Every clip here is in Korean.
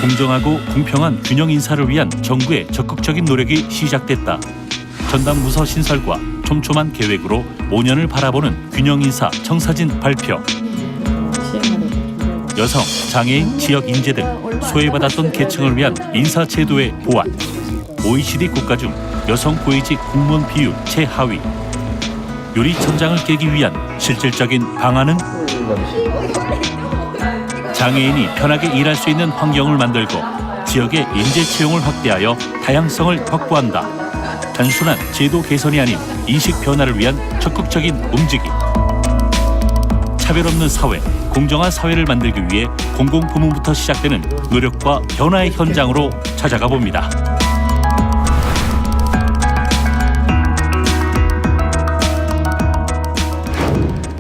공정하고 공평한 균형 인사를 위한 정부의 적극적인 노력이 시작됐다. 전담 부서 신설과 촘촘한 계획으로 5년을 바라보는 균형 인사 청사진 발표. 여성, 장애인, 지역 인재 등 소외받았던 계층을 위한 인사 제도의 보완. OECD 국가 중 여성 고위직 공무원 비율 최하위. 유리 천장을 깨기 위한 실질적인 방안은 장애인이 편하게 일할 수 있는 환경을 만들고 지역의 인재 채용을 확대하여 다양성을 확보한다. 단순한 제도 개선이 아닌 인식 변화를 위한 적극적인 움직임. 차별 없는 사회, 공정한 사회를 만들기 위해 공공부문부터 시작되는 노력과 변화의 현장으로 찾아가 봅니다.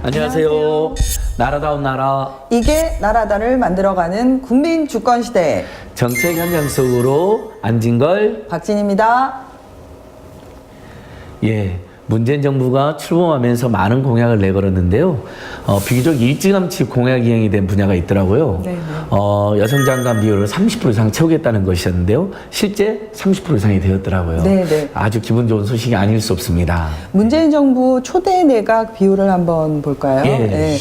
안녕하세요. 나라다운 나라. 이게 나라다를 만들어가는 국민 주권 시대. 정책 현장 속으로 앉은 걸. 박진입니다. 예, 문재인 정부가 출범하면서 많은 공약을 내걸었는데요. 비교적 일찌감치 공약 이행이 된 분야가 있더라고요. 네네. 여성 장관 비율을 30% 이상 채우겠다는 것이었는데요. 실제 30% 이상이 되었더라고요. 네네. 아주 기분 좋은 소식이 아닐 수 없습니다. 문재인 정부 초대 내각 비율을 한번 볼까요? 예. 네.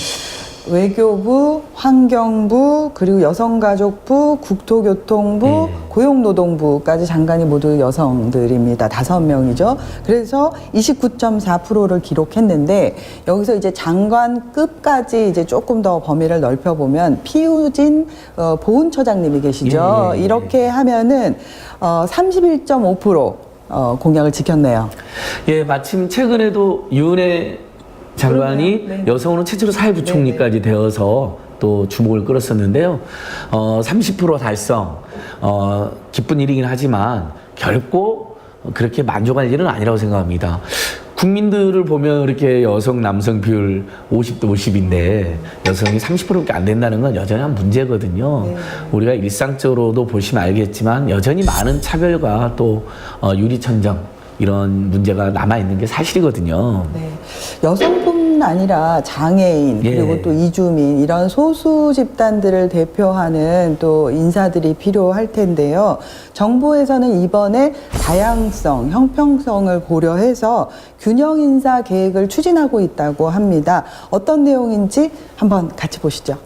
외교부, 환경부, 그리고 여성가족부, 국토교통부, 예. 고용노동부까지 장관이 모두 여성들입니다. 5명이죠. 그래서 29.4%를 기록했는데 여기서 이제 장관급까지 이제 조금 더 범위를 넓혀보면 피우진 보훈처장님이 계시죠. 예. 이렇게 하면은 31.5% 공약을 지켰네요. 예, 마침 최근에도 유은혜 장관이 네. 여성으로 최초로 사회부총리까지 되어서 또 주목을 끌었었는데요. 30% 달성, 기쁜 일이긴 하지만 결코 그렇게 만족할 일은 아니라고 생각합니다. 국민들을 보면 이렇게 여성, 남성 비율 50대 50인데 여성이 30%밖에 안 된다는 건 여전히 한 문제거든요. 네. 우리가 일상적으로도 보시면 알겠지만 여전히 많은 차별과 또 유리천정 이런 문제가 남아있는 게 사실이거든요. 네. 여성뿐 아니라 장애인 그리고 예. 또 이주민 이런 소수 집단들을 대표하는 또 인사들이 필요할 텐데요. 정부에서는 이번에 다양성, 형평성을 고려해서 균형 인사 계획을 추진하고 있다고 합니다. 어떤 내용인지 한번 같이 보시죠.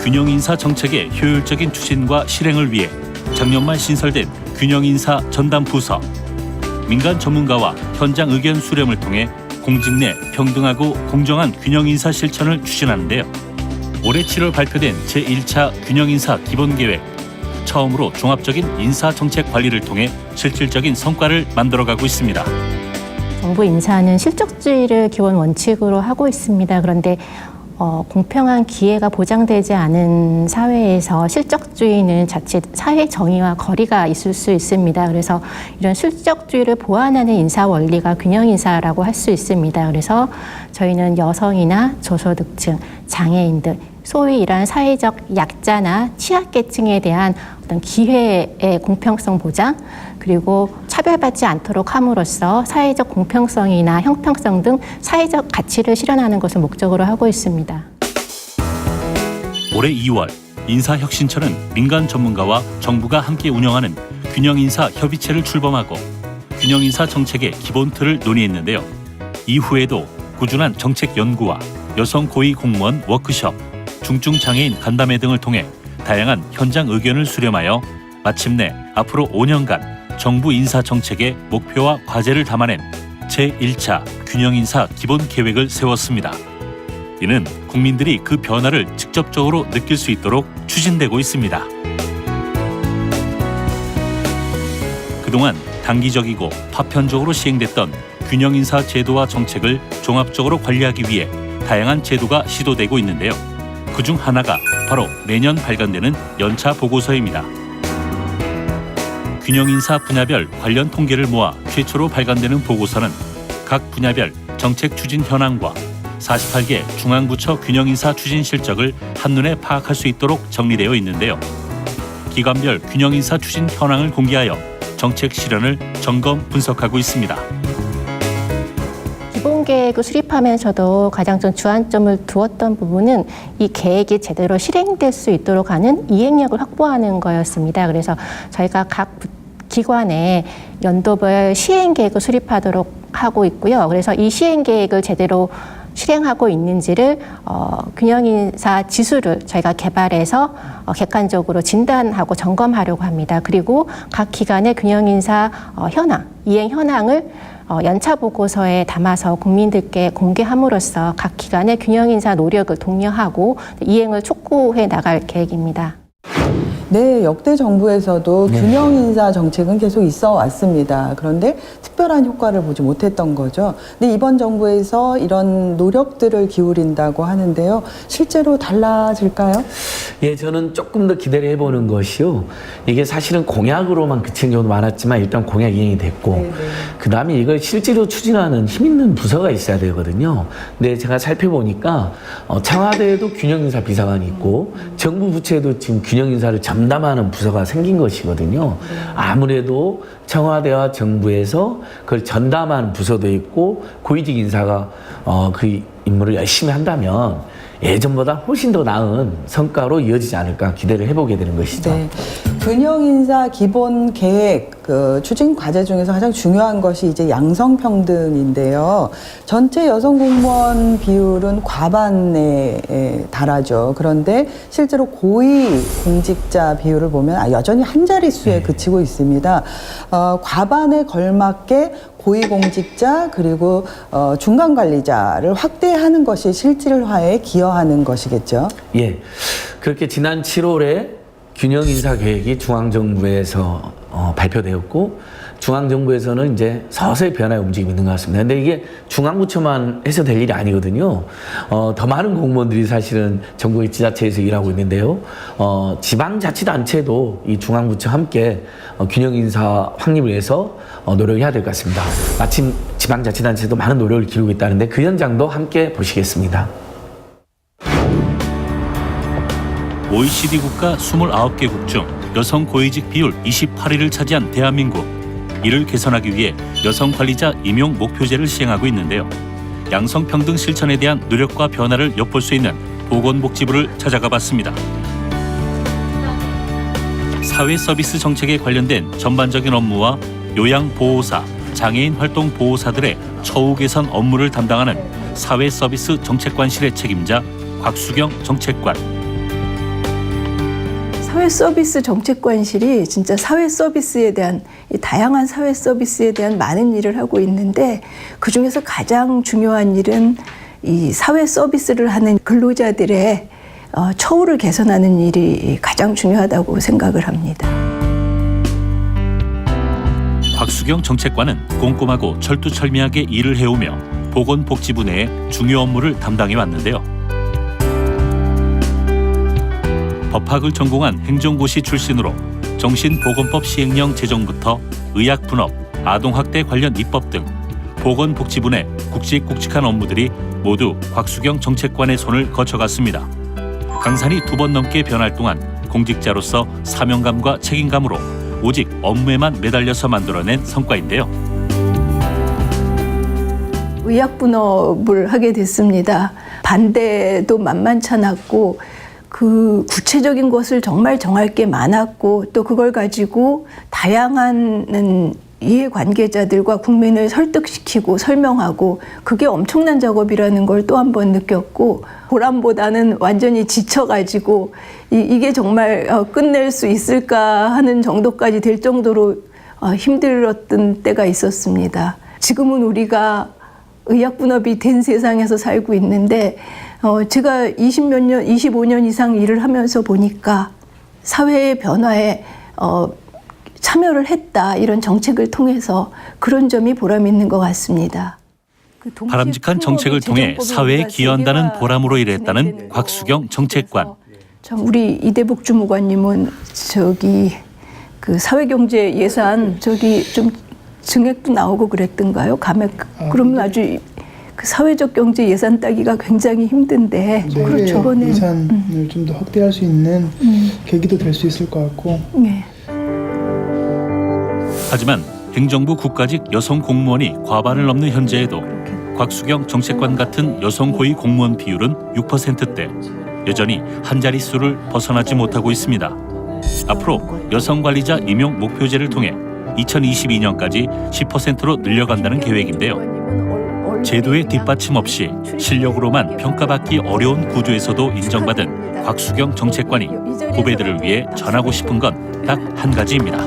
균형 인사 정책의 효율적인 추진과 실행을 위해 작년 말 신설된 균형 인사 전담 부서. 민간 전문가와 현장 의견 수렴을 통해 공직 내 평등하고 공정한 균형 인사 실천을 추진하는데요. 올해 7월 발표된 제1차 균형 인사 기본 계획. 처음으로 종합적인 인사 정책 관리를 통해 실질적인 성과를 만들어가고 있습니다. 정부 인사는 실적주의를 기본 원칙으로 하고 있습니다. 그런데 공평한 기회가 보장되지 않은 사회에서 실적주의는 자칫 사회 정의와 거리가 있을 수 있습니다. 그래서 이런 실적주의를 보완하는 인사 원리가 균형 인사라고 할 수 있습니다. 그래서 저희는 여성이나 저소득층, 장애인들, 소위 이러한 사회적 약자나 취약계층에 대한 어떤 기회의 공평성 보장, 그리고 차별받지 않도록 함으로써 사회적 공평성이나 형평성 등 사회적 가치를 실현하는 것을 목적으로 하고 있습니다. 올해 2월 인사혁신처는 민간 전문가와 정부가 함께 운영하는 균형인사 협의체를 출범하고 균형인사 정책의 기본 틀을 논의했는데요. 이후에도 꾸준한 정책 연구와 여성 고위 공무원 워크숍, 중증장애인 간담회 등을 통해 다양한 현장 의견을 수렴하여 마침내 앞으로 5년간 정부 인사 정책의 목표와 과제를 담아낸 제1차 균형인사 기본 계획을 세웠습니다. 이는 국민들이 그 변화를 직접적으로 느낄 수 있도록 추진되고 있습니다. 그동안 단기적이고 파편적으로 시행됐던 균형인사 제도와 정책을 종합적으로 관리하기 위해 다양한 제도가 시도되고 있는데요. 그중 하나가 바로 매년 발간되는 연차 보고서입니다. 균형인사 분야별 관련 통계를 모아 최초로 발간되는 보고서는 각 분야별 정책 추진 현황과 48개 중앙부처 균형인사 추진 실적을 한눈에 파악할 수 있도록 정리되어 있는데요. 기관별 균형인사 추진 현황을 공개하여 정책 실현을 점검 분석하고 있습니다. 기본 계획을 수립하면서도 가장 좀 주안점을 두었던 부분은 이 계획이 제대로 실행될 수 있도록 하는 이행력을 확보하는 거였습니다. 그래서 저희가 각 기관에 연도별 시행 계획을 수립하도록 하고 있고요. 그래서 이 시행 계획을 제대로 실행하고 있는지를 균형인사 지수를 저희가 개발해서 객관적으로 진단하고 점검하려고 합니다. 그리고 각 기관의 균형인사 현황, 이행 현황을 연차 보고서에 담아서 국민들께 공개함으로써 각 기관의 균형인사 노력을 독려하고 이행을 촉구해 나갈 계획입니다. 네, 역대 정부에서도 균형 인사 정책은 계속 있어 왔습니다. 그런데 특별한 효과를 보지 못했던 거죠. 근데 이번 정부에서 이런 노력들을 기울인다고 하는데요. 실제로 달라질까요? 예, 저는 조금 더 기대를 해보는 것이요. 이게 사실은 공약으로만 그친 경우도 많았지만 일단 공약 이행이 됐고, 그 다음에 이걸 실제로 추진하는 힘 있는 부서가 있어야 되거든요. 근데 제가 살펴보니까 청와대에도 균형인사 비서관이 있고, 정부 부처에도 지금 균형인사를 전담하는 부서가 생긴 것이거든요. 아무래도 청와대와 정부에서 그걸 전담하는 부서도 있고, 고위직 인사가 그 임무를 열심히 한다면 예전보다 훨씬 더 나은 성과로 이어지지 않을까 기대를 해보게 되는 것이죠. 네. 균형 인사 기본 계획 추진 과제 중에서 가장 중요한 것이 이제 양성평등인데요. 전체 여성 공무원 비율은 과반에 달하죠. 그런데 실제로 고위 공직자 비율을 보면 여전히 한 자릿수에 그치고 있습니다. 과반에 걸맞게 고위공직자 그리고 중간관리자를 확대하는 것이 실질화에 기여하는 것이겠죠. 예, 그렇게 지난 7월에 균형인사 계획이 중앙정부에서 발표되었고, 중앙정부에서는 이제 서서히 변화의 움직임이 있는 것 같습니다. 근데 이게 중앙부처만 해서 될 일이 아니거든요. 더 많은 공무원들이 사실은 전국의 지자체에서 일하고 있는데요. 지방자치단체도 이 중앙부처 함께 균형인사 확립을 위해서 노력해야 될 것 같습니다. 마침 지방자치단체도 많은 노력을 기울이고 있다는데 그 현장도 함께 보시겠습니다. OECD 국가 29개국 중 여성 고위직 비율 28위를 차지한 대한민국. 이를 개선하기 위해 여성 관리자 임용 목표제를 시행하고 있는데요. 양성평등 실천에 대한 노력과 변화를 엿볼 수 있는 보건복지부를 찾아가 봤습니다. 사회서비스 정책에 관련된 전반적인 업무와 요양보호사, 장애인 활동 보호사들의 처우 개선 업무를 담당하는 사회서비스 정책관실의 책임자 곽수경 정책관. 사회서비스 정책관실이 진짜 사회서비스에 대한 다양한 사회서비스에 대한 많은 일을 하고 있는데, 그중에서 가장 중요한 일은 이 사회서비스를 하는 근로자들의 처우를 개선하는 일이 가장 중요하다고 생각을 합니다. 곽수경 정책관은 꼼꼼하고 철두철미하게 일을 해오며 보건복지부 내의 중요 업무를 담당해 왔는데요. 법학을 전공한 행정고시 출신으로 정신보건법 시행령 제정부터 의약분업, 아동학대 관련 입법 등 보건복지부 내 굵직굵직한 업무들이 모두 곽수경 정책관의 손을 거쳐갔습니다. 강산이 2번 넘게 변할 동안 공직자로서 사명감과 책임감으로 오직 업무에만 매달려서 만들어낸 성과인데요. 의약분업을 하게 됐습니다. 반대도 만만찮았고, 그 구체적인 것을 정말 정할 게 많았고, 또 그걸 가지고 다양한 이해관계자들과 국민을 설득시키고 설명하고, 그게 엄청난 작업이라는 걸 또 한 번 느꼈고, 보람보다는 완전히 지쳐가지고 이게 정말 끝낼 수 있을까 하는 정도까지 될 정도로 힘들었던 때가 있었습니다. 지금은 우리가 의약분업이 된 세상에서 살고 있는데, 제가 25년 이상 일을 하면서 보니까 사회의 변화에 참여를 했다, 이런 정책을 통해서 그런 점이 보람 있는 것 같습니다. 바람직한 정책을 통해 사회에 기여한다는 보람으로 일했다는 곽수경 정책관. 우리 이대복 주무관님은 그 사회경제 예산 좀 증액도 나오고 그랬던가요? 감액. 그러면 아주 그 사회적 경제 예산 따기가 굉장히 힘든데, 그렇죠. 이번에 예산을 좀 더 확대할 수 있는 계기도 될 수 있을 것 같고. 네. 하지만 행정부 국가직 여성 공무원이 과반을 넘는 현재에도 곽수경 정책관 같은 여성 고위 공무원 비율은 6%대, 여전히 한 자릿수를 벗어나지 못하고 있습니다. 앞으로 여성 관리자 임용 목표제를 통해 2022년까지 10%로 늘려간다는 계획인데요. 제도의 뒷받침 없이 실력으로만 평가받기 어려운 구조에서도 인정받은 곽수경 정책관이 후배들을 위해 전하고 싶은 건 딱 한 가지입니다.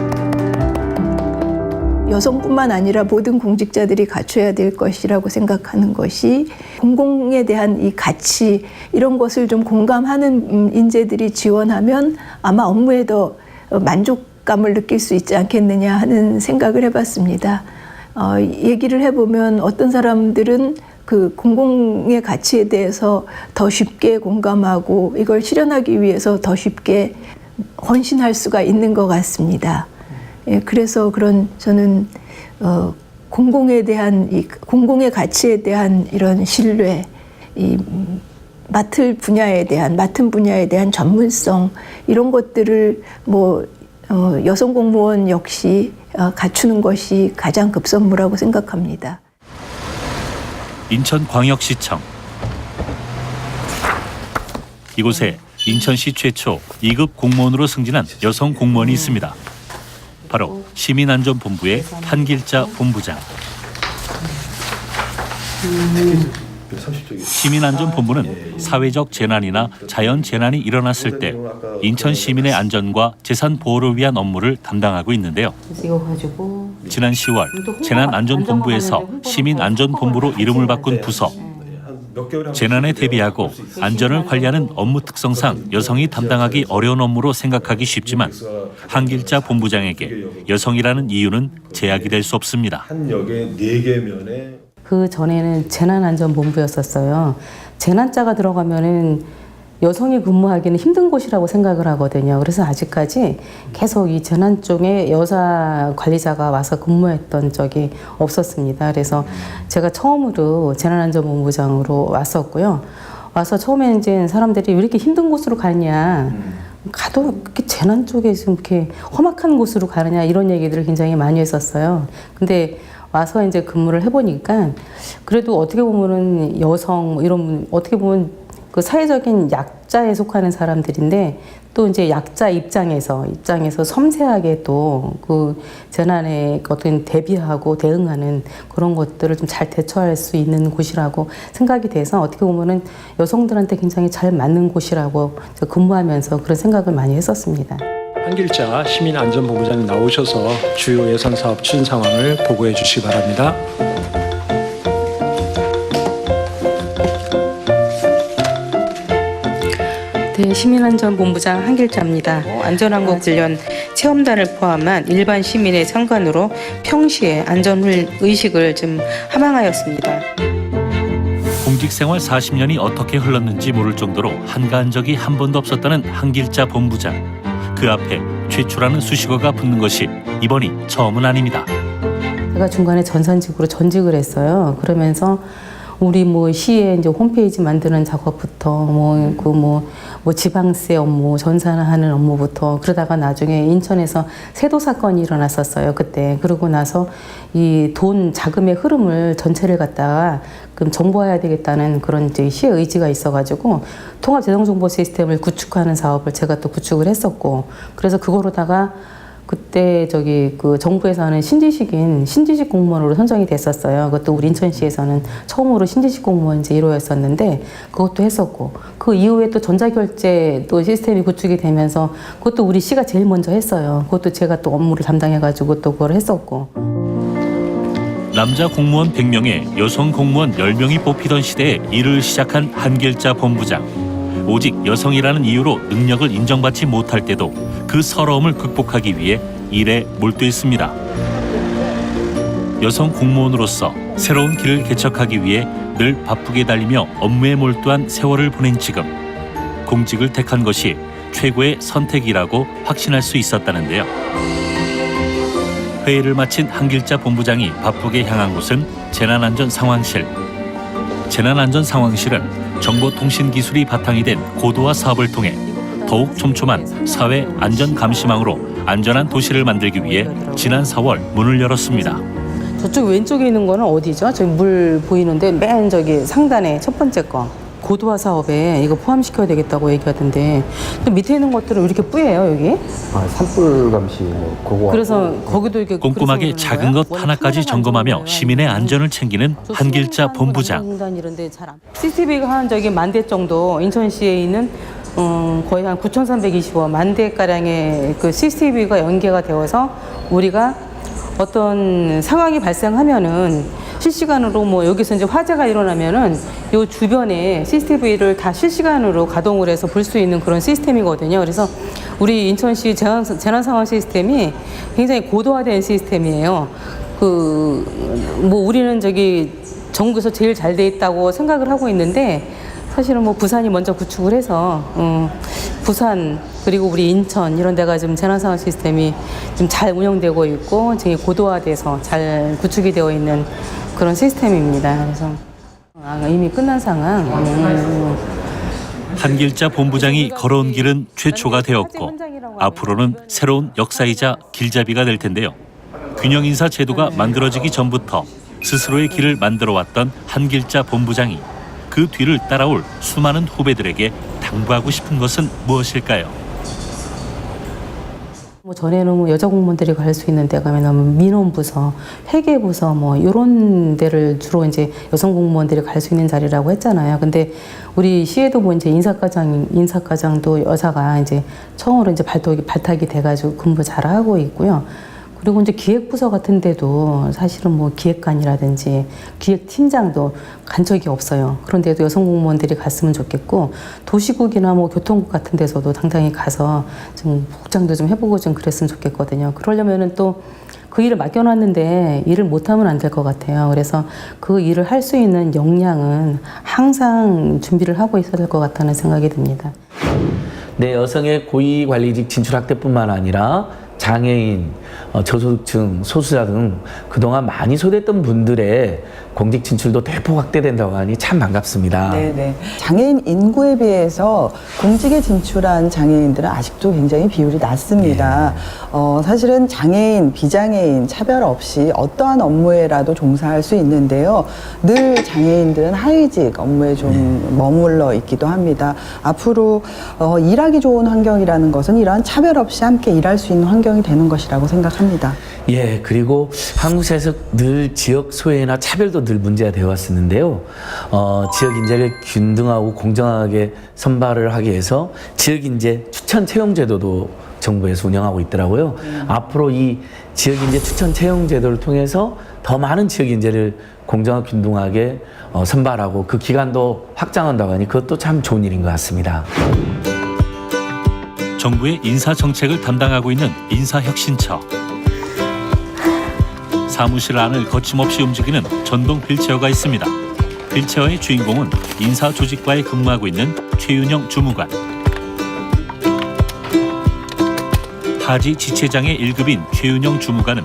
여성뿐만 아니라 모든 공직자들이 갖춰야 될 것이라고 생각하는 것이 공공에 대한 이 가치 이런 것을 좀 공감하는 인재들이 지원하면 아마 업무에 더 만족감을 느낄 수 있지 않겠느냐 하는 생각을 해봤습니다. 얘기를 해보면 어떤 사람들은 그 공공의 가치에 대해서 더 쉽게 공감하고 이걸 실현하기 위해서 더 쉽게 헌신할 수가 있는 것 같습니다. 예, 그래서 저는 공공에 대한 이 공공의 가치에 대한 이런 신뢰, 이 맡은 분야에 대한 전문성 이런 것들을 여성 공무원 역시 갖추는 것이 가장 급선무라고 생각합니다. 인천광역시청. 이곳에 인천시 최초 2급 공무원으로 승진한 여성 공무원이 있습니다. 바로 시민안전본부의 한길자 본부장. 시민안전본부는 사회적 재난이나 자연재난이 일어났을 때 인천 시민의 안전과 재산 보호를 위한 업무를 담당하고 있는데요. 지난 10월 재난안전본부에서 시민안전본부로 이름을 바꾼 부서. 재난에 대비하고 안전을 관리하는 업무 특성상 여성이 담당하기 어려운 업무로 생각하기 쉽지만 한길자 본부장에게 여성이라는 이유는 제약이 될 수 없습니다. 한 역에 4개면에 그 전에는 재난안전본부였었어요. 재난자가 들어가면은 여성이 근무하기는 힘든 곳이라고 생각을 하거든요. 그래서 아직까지 계속 이 재난 쪽에 여자 관리자가 와서 근무했던 적이 없었습니다. 그래서 제가 처음으로 재난안전본부장으로 왔었고요. 와서 처음에는 이제 사람들이 왜 이렇게 힘든 곳으로 가느냐, 가도 그렇게 재난 쪽에 좀 이렇게 험악한 곳으로 가느냐 이런 얘기들을 굉장히 많이 했었어요. 근데 와서 이제 근무를 해보니까 그래도 어떻게 보면은 여성 이런 어떻게 보면 그 사회적인 약자에 속하는 사람들인데 또 이제 약자 입장에서 섬세하게 또 그 재난에 어떤 대비하고 대응하는 그런 것들을 좀 잘 대처할 수 있는 곳이라고 생각이 돼서 어떻게 보면은 여성들한테 굉장히 잘 맞는 곳이라고 근무하면서 그런 생각을 많이 했었습니다. 한길자 시민안전본부장님 나오셔서 주요 예산 사업 추진 상황을 보고해 주시기 바랍니다. 네, 시민안전본부장 한길자입니다. 안전왕국 관련 체험단을 포함한 일반 시민의 참관으로 평시에 안전의식을 좀 함양하였습니다. 공직생활 40년이 어떻게 흘렀는지 모를 정도로 한가한 적이 한 번도 없었다는 한길자 본부장. 그 앞에 최초라는 수식어가 붙는 것이 이번이 처음은 아닙니다. 제가 중간에 전산직으로 전직을 했어요. 그러면서 우리 시의 이제 홈페이지 만드는 작업부터 지방세 업무, 전산하는 업무부터 그러다가 나중에 인천에서 세도 사건이 일어났었어요. 그때. 그러고 나서 이 돈 자금의 흐름을 전체를 갖다가 그럼 정보화해야 되겠다는 그런 이제 시의 의지가 있어가지고 통합재정정보 시스템을 구축하는 사업을 제가 또 구축을 했었고 그래서 그거로다가 그때 그 정부에서 하는 신지식 공무원으로 선정이 됐었어요. 그것도 우리 인천시에서는 처음으로 신지식 공무원 이제 1호였었는데 그것도 했었고 그 이후에 또 전자결제 또 시스템이 구축이 되면서 그것도 우리 시가 제일 먼저 했어요. 그것도 제가 또 업무를 담당해가지고 또 그걸 했었고. 남자 공무원 100명에 여성 공무원 10명이 뽑히던 시대에 일을 시작한 한길자 본부장. 오직 여성이라는 이유로 능력을 인정받지 못할 때도 그 서러움을 극복하기 위해 일에 몰두했습니다. 여성 공무원으로서 새로운 길을 개척하기 위해 늘 바쁘게 달리며 업무에 몰두한 세월을 보낸 지금 공직을 택한 것이 최고의 선택이라고 확신할 수 있었다는데요. 회의를 마친 한길자 본부장이 바쁘게 향한 곳은 재난안전상황실. 재난안전상황실은 정보통신기술이 바탕이 된 고도화 사업을 통해 더욱 촘촘한 사회 안전 감시망으로 안전한 도시를 만들기 위해 지난 4월 문을 열었습니다. 저쪽 왼쪽에 있는 거는 어디죠? 저기 물 보이는데 맨 저기 상단에 첫 번째 거. 고도화 사업에 이거 포함시켜야 되겠다고 얘기하던데 근데 밑에 있는 것들은 이렇게 뿌예요 여기? 산불 감시 그거. 그래서 거기도 이렇게 꼼꼼하게 그래서 작은 것 원래 하나까지 평생 점검하며 안전을 시민의 안전을 챙기는 한길자 본부장. CCTV가 한 저기 10,000대 정도 인천시에 있는 거의 한 9,320원 10,000대 가량의 그 CCTV가 연계가 되어서 우리가 어떤 상황이 발생하면은 실시간으로 뭐 여기서 이제 화재가 일어나면은 요 주변에 CCTV를 다 실시간으로 가동을 해서 볼 수 있는 그런 시스템이거든요. 그래서 우리 인천시 재난 상황 시스템이 굉장히 고도화된 시스템이에요. 뭐 우리는 저기 전국에서 제일 잘 돼 있다고 생각을 하고 있는데 사실은 뭐 부산이 먼저 구축을 해서 부산 그리고 우리 인천 이런 데가 지금 재난 상황 시스템이 좀 잘 운영되고 있고 되게 고도화돼서 잘 구축이 되어 있는 그런 시스템입니다. 그래서 이미 끝난 상황. 한길자 본부장이 걸어온 길은 최초가 되었고 앞으로는 새로운 역사이자 길잡이가 될 텐데요. 균형인사 제도가 만들어지기 전부터 스스로의 길을 만들어왔던 한길자 본부장이 그 뒤를 따라올 수많은 후배들에게 당부하고 싶은 것은 무엇일까요? 뭐 전에는 뭐 여자 공무원들이 갈 수 있는 데 가면 민원부서, 회계부서 뭐 이런 데를 주로 이제 여성 공무원들이 갈 수 있는 자리라고 했잖아요. 근데 우리 시에도 뭐 이제 인사과장도 여자가 이제 처음으로 이제 발탁이 돼가지고 근무 잘하고 있고요. 그리고 이제 기획부서 같은 데도 사실은 뭐 기획관이라든지 기획팀장도 간 적이 없어요. 그런데도 여성 공무원들이 갔으면 좋겠고 도시국이나 뭐 교통국 같은 데서도 당당히 가서 좀 복장도 좀 해보고 좀 그랬으면 좋겠거든요. 그러려면은 또 그 일을 맡겨놨는데 일을 못하면 안 될 것 같아요. 그래서 그 일을 할 수 있는 역량은 항상 준비를 하고 있어야 될 것 같다는 생각이 듭니다. 네, 여성의 고위관리직 진출 확대뿐만 아니라 장애인, 저소득층, 소수자 등 그동안 많이 소외됐던 분들의 공직 진출도 대폭 확대된다고 하니 참 반갑습니다. 네네. 장애인 인구에 비해서 공직에 진출한 장애인들은 아직도 굉장히 비율이 낮습니다. 사실은 장애인, 비장애인 차별 없이 어떠한 업무에라도 종사할 수 있는데요. 늘 장애인들은 하위직 업무에 좀 머물러 있기도 합니다. 앞으로 일하기 좋은 환경이라는 것은 이러한 차별 없이 함께 일할 수 있는 환경이 되는 것이라고 생각합니다. 예, 그리고 한국사에서 늘 지역 소외나 차별도 늘 문제가 되어 왔었는데요. 지역 인재를 균등하고 공정하게 선발을 하기 위해서 지역 인재 추천 채용 제도도 정부에서 운영하고 있더라고요. 앞으로 이 지역 인재 추천 채용 제도를 통해서 더 많은 지역 인재를 공정하고 균등하게 선발하고 그 기간도 확장한다고 하니 그것도 참 좋은 일인 것 같습니다. 정부의 인사 정책을 담당하고 있는 인사혁신처. 사무실 안을 거침없이 움직이는 전동 휠체어가 있습니다. 휠체어의 주인공은 인사조직과에 근무하고 있는 최윤영 주무관. 하지 지체장애 1급인 최윤영 주무관은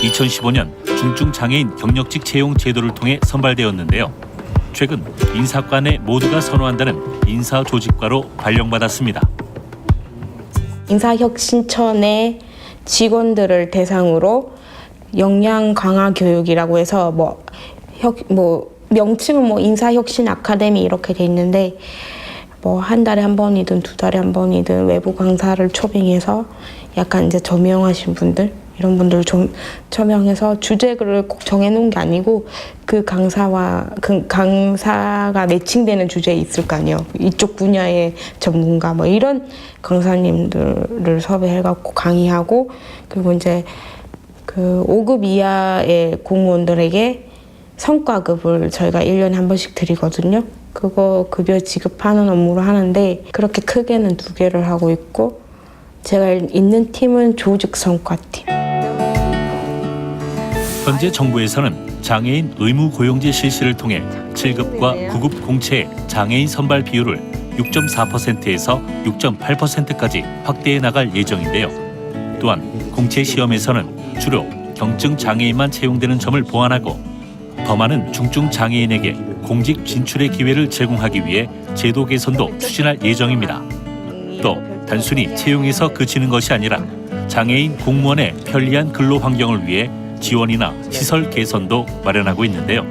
2015년 중증장애인 경력직 채용 제도를 통해 선발되었는데요. 최근 인사과 내 모두가 선호한다는 인사조직과로 발령받았습니다. 인사혁신처 내 직원들을 대상으로 역량 강화 교육이라고 해서 명칭은 인사혁신 아카데미 이렇게 돼 있는데 한 달에 한 번이든 두 달에 한 번이든 외부 강사를 초빙해서 약간 이제 저명하신 분들 이런 분들 좀 초명해서 주제를 꼭 정해놓은 게 아니고 그 강사가 매칭되는 주제에 있을 거 아니에요. 이쪽 분야의 전문가 이런 강사님들을 섭외해갖고 강의하고 그리고 이제 그 5급 이하의 공무원들에게 성과급을 저희가 1년에 한 번씩 드리거든요. 그거 급여 지급하는 업무를 하는데 그렇게 크게는 2개를 하고 있고 제가 있는 팀은 조직 성과팀. 현재 정부에서는 장애인 의무 고용제 실시를 통해 7급과 9급 공채의 장애인 선발 비율을 6.4%에서 6.8%까지 확대해 나갈 예정인데요. 또한 공채 시험에서는 주로 경증 장애인만 채용되는 점을 보완하고 더 많은 중증 장애인에게 공직 진출의 기회를 제공하기 위해 제도 개선도 추진할 예정입니다. 또 단순히 채용에서 그치는 것이 아니라 장애인 공무원의 편리한 근로 환경을 위해 지원이나 시설 개선도 마련하고 있는데요.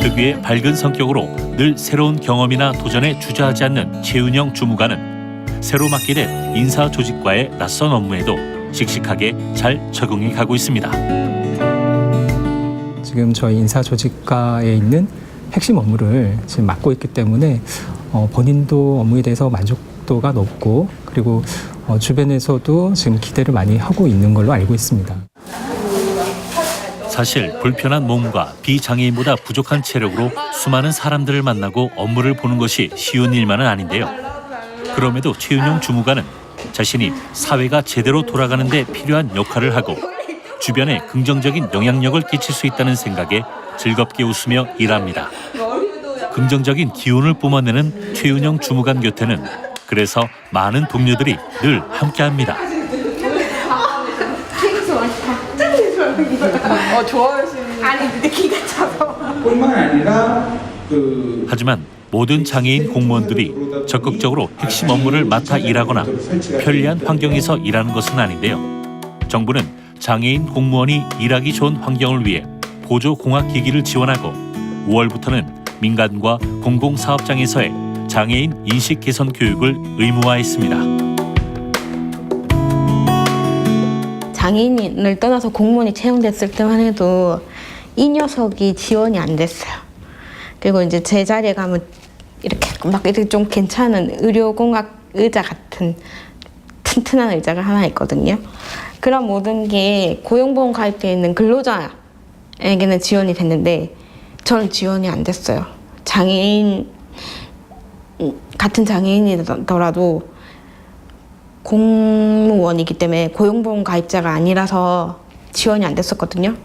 특유의 밝은 성격으로 늘 새로운 경험이나 도전에 주저하지 않는 최은영 주무관은 새로 맡게 된 인사 조직과의 낯선 업무에도 씩씩하게 잘 적응해 가고 있습니다. 지금 저희 인사조직과에 있는 핵심 업무를 지금 맡고 있기 때문에 본인도 업무에 대해서 만족도가 높고 그리고 주변에서도 지금 기대를 많이 하고 있는 걸로 알고 있습니다. 사실 불편한 몸과 비장애인보다 부족한 체력으로 수많은 사람들을 만나고 업무를 보는 것이 쉬운 일만은 아닌데요. 그럼에도 최은영 주무관은 자신이 사회가 제대로 돌아가는 데 필요한 역할을 하고 주변에 긍정적인 영향력을 끼칠 수 있다는 생각에 즐겁게 웃으며 일합니다. 긍정적인 기운을 뿜어내는 최은영 주무관 곁에는 그래서 많은 동료들이 늘 함께합니다. 뿐만 아니라 하지만 모든 장애인 공무원들이 적극적으로 핵심 업무를 맡아 일하거나 편리한 환경에서 일하는 것은 아닌데요. 정부는 장애인 공무원이 일하기 좋은 환경을 위해 보조공학기기를 지원하고 5월부터는 민간과 공공사업장에서의 장애인 인식 개선 교육을 의무화했습니다. 장애인을 떠나서 공무원이 채용됐을 때만 해도 이 녀석이 지원이 안 됐어요. 그리고 이제 제 자리에 가면 이렇게 좀 괜찮은 의료공학 의자 같은 튼튼한 의자가 하나 있거든요. 그런 모든 게 고용보험 가입되어 있는 근로자에게는 지원이 됐는데 저는 지원이 안 됐어요. 같은 장애인이더라도 공무원이기 때문에 고용보험 가입자가 아니라서 지원이 안 됐었거든요.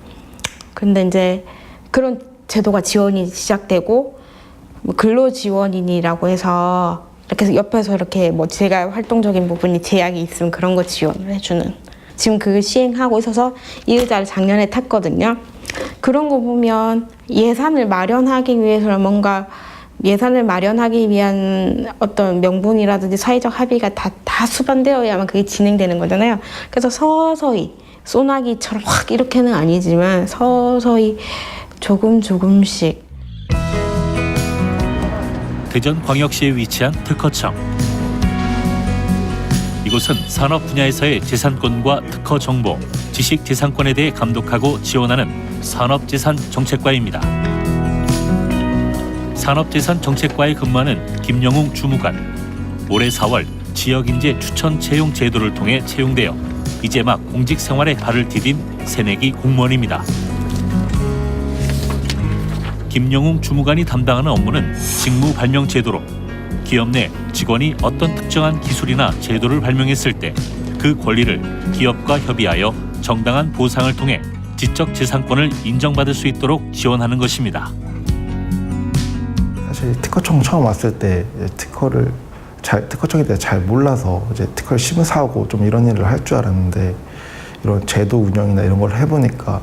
근데 이제 그런 제도가 지원이 시작되고 근로지원인이라고 해서 이렇게 옆에서 이렇게 제가 활동적인 부분이 제약이 있으면 그런 거 지원을 해주는, 지금 그걸 시행하고 있어서 이 의자를 작년에 탔거든요. 그런 거 보면 예산을 마련하기 위해서는 뭔가 예산을 마련하기 위한 어떤 명분이라든지 사회적 합의가 다 수반되어야만 그게 진행되는 거잖아요. 그래서 서서히 소나기처럼 확 이렇게는 아니지만 서서히 조금씩. 대전광역시에 위치한 특허청. 이곳은 산업 분야에서의 재산권과 특허 정보, 지식 재산권에 대해 감독하고 지원하는 산업재산정책과입니다. 산업재산정책과에 근무하는 김영웅 주무관. 올해 4월 지역인재 추천 채용 제도를 통해 채용되어 이제 막 공직 생활에 발을 디딘 새내기 공무원입니다. 김영웅 주무관이 담당하는 업무는 직무 발명 제도로 기업 내 직원이 어떤 특정한 기술이나 제도를 발명했을 때 그 권리를 기업과 협의하여 정당한 보상을 통해 지적 재산권을 인정받을 수 있도록 지원하는 것입니다. 사실 특허청 처음 왔을 때 특허청에 대해 잘 몰라서 이제 특허를 심사하고 좀 이런 일을 할 줄 알았는데 이런 제도 운영이나 이런 걸 해보니까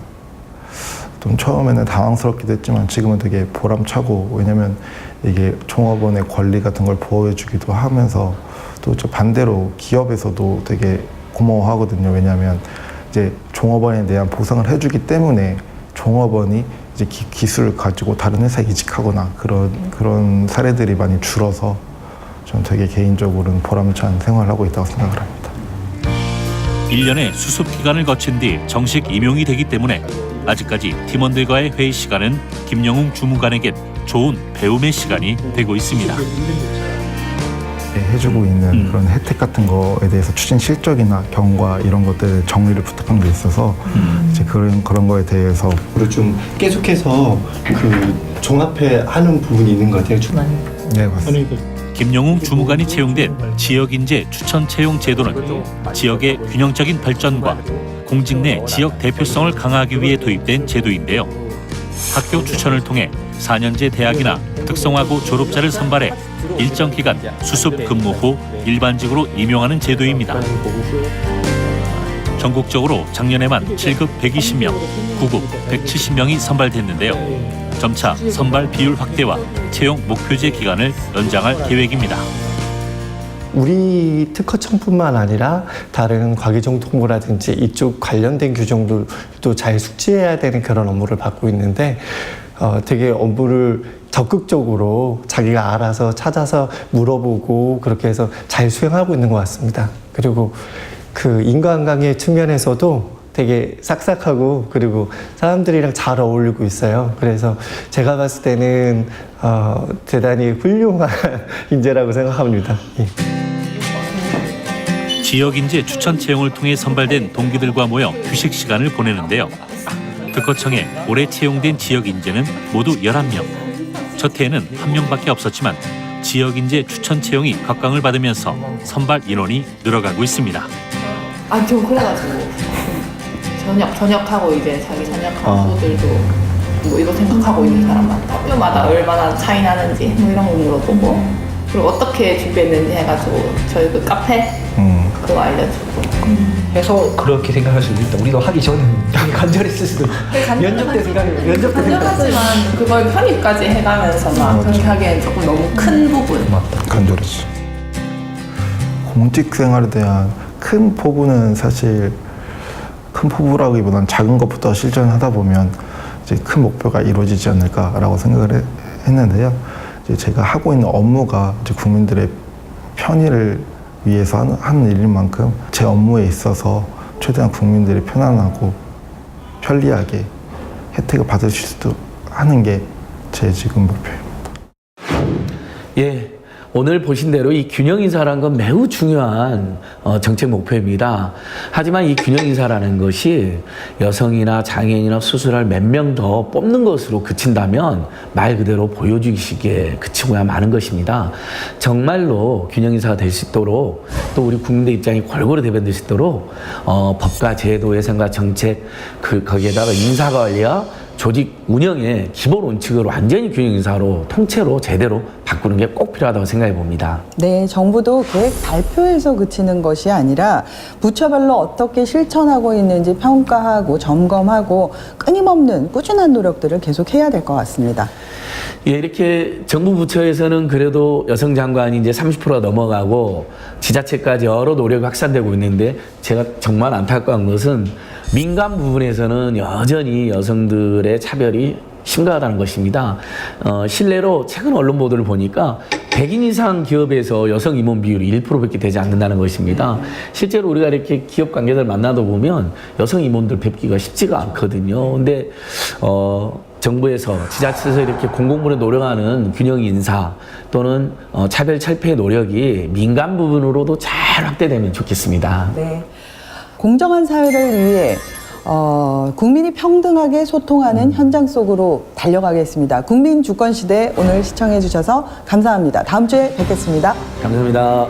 좀 처음에는 당황스럽기도 했지만 지금은 되게 보람차고, 왜냐면 이게 종업원의 권리 같은 걸 보호해주기도 하면서 또 반대로 기업에서도 되게 고마워하거든요. 왜냐하면 이제 종업원에 대한 보상을 해주기 때문에 종업원이 이제 기술을 가지고 다른 회사에 이직하거나 그런 사례들이 많이 줄어서 저는 되게 개인적으로는 보람찬 생활을 하고 있다고 생각을 합니다. 1년의 수습 기간을 거친 뒤 정식 임용이 되기 때문에 아직까지 팀원들과의 회의 시간은 김영웅 주무관에겐 좋은 배움의 시간이 되고 있습니다. 해주고 있는 그런 혜택 같은 거에 대해서 추진 실적이나 경과 이런 것들 정리를 부탁한 게 있어서 이제 그런 거에 대해서 그리고 좀 계속해서 그 종합해 하는 부분이 있는 것 같아요. 네, 맞습니다. 김영웅 주무관이 채용된 지역인재 추천 채용 제도는 지역의 균형적인 발전과 공직 내 지역 대표성을 강화하기 위해 도입된 제도인데요. 학교 추천을 통해 4년제 대학이나 특성화고 졸업자를 선발해 일정 기간 수습 근무 후 일반직으로 임용하는 제도입니다. 전국적으로 작년에만 7급 120명, 9급 170명이 선발됐는데요. 점차 선발 비율 확대와 채용 목표제 기간을 연장할 계획입니다. 우리 특허청뿐만 아니라 다른 과기정통부라든지 이쪽 관련된 규정들도 잘 숙지해야 되는 그런 업무를 받고 있는데 되게 업무를 적극적으로 자기가 알아서 찾아서 물어보고 그렇게 해서 잘 수행하고 있는 것 같습니다. 그리고 그 인간관계 측면에서도 되게 싹싹하고 그리고 사람들이랑 잘 어울리고 있어요. 그래서 제가 봤을 때는 대단히 훌륭한 인재라고 생각합니다. 예. 지역인재 추천 채용을 통해 선발된 동기들과 모여 휴식 시간을 보내는데요. 특허청에 올해 채용된 지역인재는 모두 11명. 첫 해에는 1명밖에 없었지만 지역인재 추천 채용이 각광을 받으면서 선발 인원이 늘어가고 있습니다. 저 그래가지고 전역하고 이제 자기 전역한 후들도 뭐 이거 생각하고 있는 사람한테 학교마다 얼마나 차이 나는지 뭐 이런 거 물어보고 그리고 어떻게 준비했는지 해가지고 저희 그 카페 그거 알려주고 해서 그렇게 생각할 수도 있다. 우리도 하기 전에 되게 간절했을 수도 있다. 면접 때 생각해. 면접 때 간절하지만 그걸 편입까지 해가면서 막 그렇게 하기엔 조금 너무 큰 부분. 맞다. 간절했지. 공직 생활에 대한 큰 포부는 사실 큰 포부라기보다는 작은 것부터 실천하다 보면 이제 큰 목표가 이루어지지 않을까라고 생각을 했는데요. 이제 제가 하고 있는 업무가 이제 국민들의 편의를 위해서 하는 일인 만큼 제 업무에 있어서 최대한 국민들이 편안하고 편리하게 혜택을 받으실 수 하는 게 제 지금 목표입니다. 예. 오늘 보신 대로 이 균형인사라는 건 매우 중요한 정책 목표입니다. 하지만 이 균형인사라는 것이 여성이나 장애인이나 수술할 몇 명 더 뽑는 것으로 그친다면 말 그대로 보여주기식에 그치고야 마는 것입니다. 정말로 균형인사가 될 수 있도록 또 우리 국민들 입장이 골고루 대변될 수 있도록 법과 제도, 예산과 정책 거기에다가 인사관리와 조직 운영의 기본 원칙으로 완전히 균형인사로 통째로 제대로 바꾸는 게 꼭 필요하다고 생각해 봅니다. 네, 정부도 계획 발표에서 그치는 것이 아니라 부처별로 어떻게 실천하고 있는지 평가하고 점검하고 끊임없는 꾸준한 노력들을 계속해야 될 것 같습니다. 예, 이렇게 정부 부처에서는 그래도 여성 장관이 이제 30%가 넘어가고 지자체까지 여러 노력이 확산되고 있는데 제가 정말 안타까운 것은 민간 부분에서는 여전히 여성들의 차별이 심각하다는 것입니다. 실례로 최근 언론 보도를 보니까 100인 이상 기업에서 여성 임원 비율이 1%밖에 되지 않는다는 것입니다. 실제로 우리가 이렇게 기업 관계자들 만나다 보면 여성 임원들 뵙기가 쉽지가 않거든요. 근데 정부에서 지자체에서 이렇게 공공부에 노력하는 균형 인사 또는 차별 철폐의 노력이 민간 부분으로도 잘 확대되면 좋겠습니다. 네. 공정한 사회를 위해 국민이 평등하게 소통하는 현장 속으로 달려가겠습니다. 국민주권시대 오늘 시청해 주셔서 감사합니다. 다음 주에 뵙겠습니다. 감사합니다.